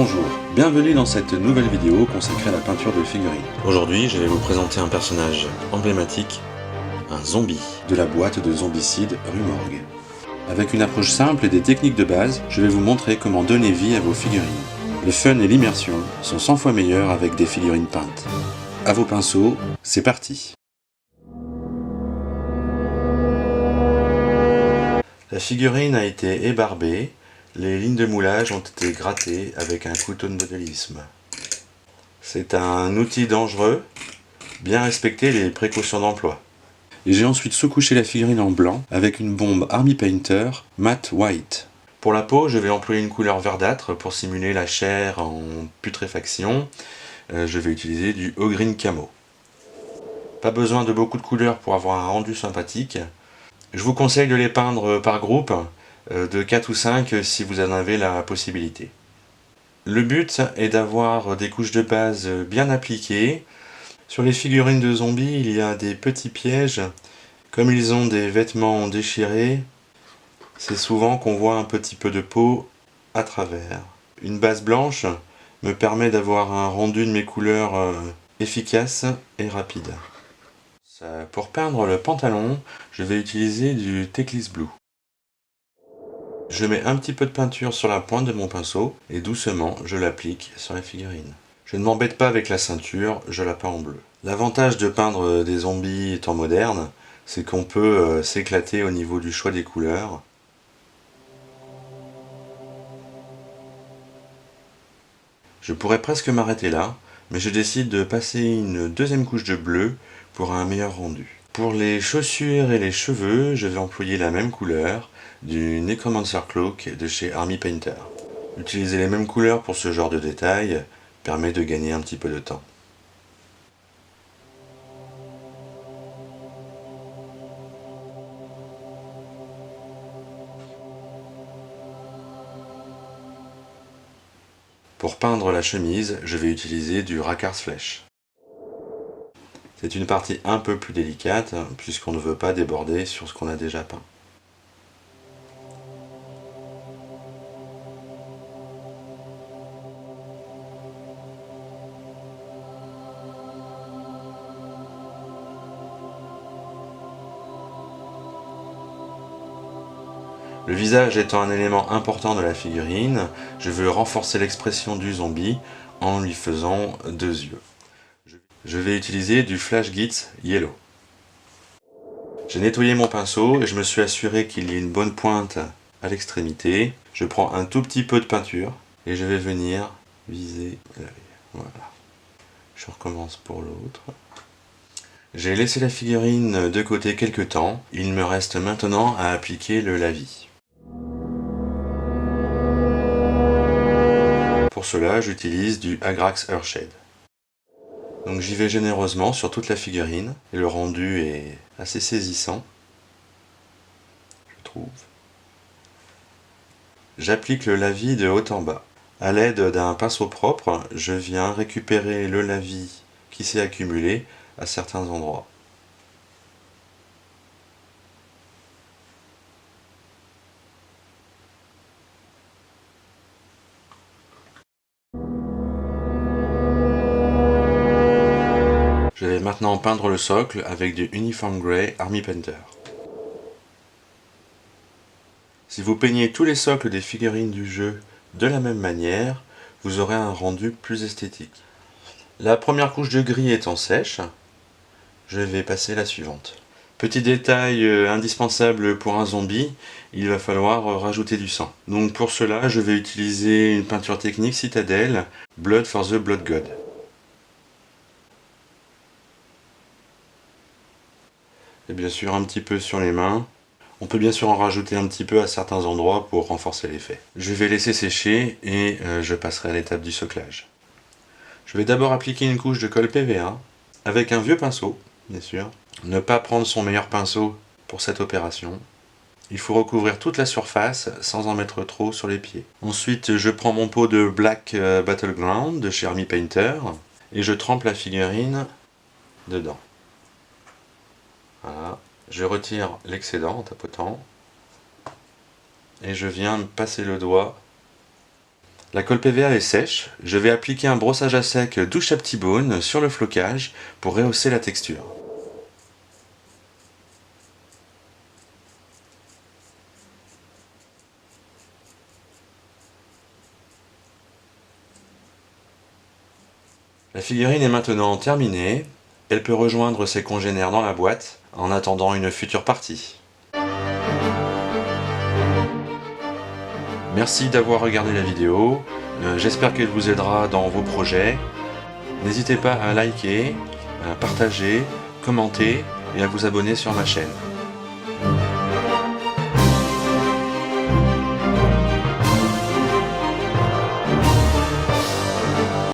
Bonjour, bienvenue dans cette nouvelle vidéo consacrée à la peinture de figurines. Aujourd'hui, je vais vous présenter un personnage emblématique, un zombie, de la boîte de Zombicide rue Morgue. Avec une approche simple et des techniques de base, je vais vous montrer comment donner vie à vos figurines. Le fun et l'immersion sont 100 fois meilleurs avec des figurines peintes. À vos pinceaux, c'est parti! La figurine a été ébarbée, les lignes de moulage ont été grattées avec un couteau de modélisme. C'est un outil dangereux, bien respecter les précautions d'emploi. Et j'ai ensuite sous-couché la figurine en blanc avec une bombe Army Painter Matte White. Pour la peau, je vais employer une couleur verdâtre pour simuler la chair en putréfaction. Je vais utiliser du Haut Green Camo. Pas besoin de beaucoup de couleurs pour avoir un rendu sympathique. Je vous conseille de les peindre par groupe, de 4 ou 5 si vous en avez la possibilité. Le but est d'avoir des couches de base bien appliquées. Sur les figurines de zombies, il y a des petits pièges. Comme ils ont des vêtements déchirés, c'est souvent qu'on voit un petit peu de peau à travers. Une base blanche me permet d'avoir un rendu de mes couleurs efficace et rapide. Pour peindre le pantalon, je vais utiliser du Teclis Blue. Je mets un petit peu de peinture sur la pointe de mon pinceau et doucement je l'applique sur la figurine. Je ne m'embête pas avec la ceinture, je la peins en bleu. L'avantage de peindre des zombies étant moderne, c'est qu'on peut s'éclater au niveau du choix des couleurs. Je pourrais presque m'arrêter là, mais je décide de passer une deuxième couche de bleu pour un meilleur rendu. Pour les chaussures et les cheveux, je vais employer la même couleur, du Necromancer Cloak de chez Army Painter. Utiliser les mêmes couleurs pour ce genre de détails permet de gagner un petit peu de temps. Pour peindre la chemise, je vais utiliser du Rakar's Flèche. C'est une partie un peu plus délicate, puisqu'on ne veut pas déborder sur ce qu'on a déjà peint. Le visage étant un élément important de la figurine, je veux renforcer l'expression du zombie en lui faisant deux yeux. Je vais utiliser du Flash Git Yellow. J'ai nettoyé mon pinceau et je me suis assuré qu'il y ait une bonne pointe à l'extrémité. Je prends un tout petit peu de peinture et je vais venir viser l'œil. Voilà. Je recommence pour l'autre. J'ai laissé la figurine de côté quelques temps. Il me reste maintenant à appliquer le lavis. Pour cela, j'utilise du Agrax Earthshade. Donc j'y vais généreusement sur toute la figurine et le rendu est assez saisissant, je trouve. J'applique le lavis de haut en bas. A l'aide d'un pinceau propre, je viens récupérer le lavis qui s'est accumulé à certains endroits. Je vais maintenant peindre le socle avec du Uniform Grey Army Painter. Si vous peignez tous les socles des figurines du jeu de la même manière, vous aurez un rendu plus esthétique. La première couche de gris étant sèche, je vais passer la suivante. Petit détail indispensable pour un zombie, il va falloir rajouter du sang. Donc pour cela, je vais utiliser une peinture technique Citadel Blood for the Blood God. Et bien sûr un petit peu sur les mains. On peut bien sûr en rajouter un petit peu à certains endroits pour renforcer l'effet. Je vais laisser sécher et je passerai à l'étape du soclage. Je vais d'abord appliquer une couche de colle PVA avec un vieux pinceau, bien sûr. Ne pas prendre son meilleur pinceau pour cette opération. Il faut recouvrir toute la surface sans en mettre trop sur les pieds. Ensuite, je prends mon pot de Black Battleground de chez Army Painter et je trempe la figurine dedans. Voilà. Je retire l'excédent en tapotant et je viens passer le doigt La colle PVA est sèche, je vais appliquer un brossage à sec douche à petit baume sur le flocage pour rehausser la texture. La figurine est maintenant terminée, elle peut rejoindre ses congénères dans la boîte en attendant une future partie. Merci d'avoir regardé la vidéo, j'espère qu'elle vous aidera dans vos projets. N'hésitez pas à liker, à partager, commenter et à vous abonner sur ma chaîne.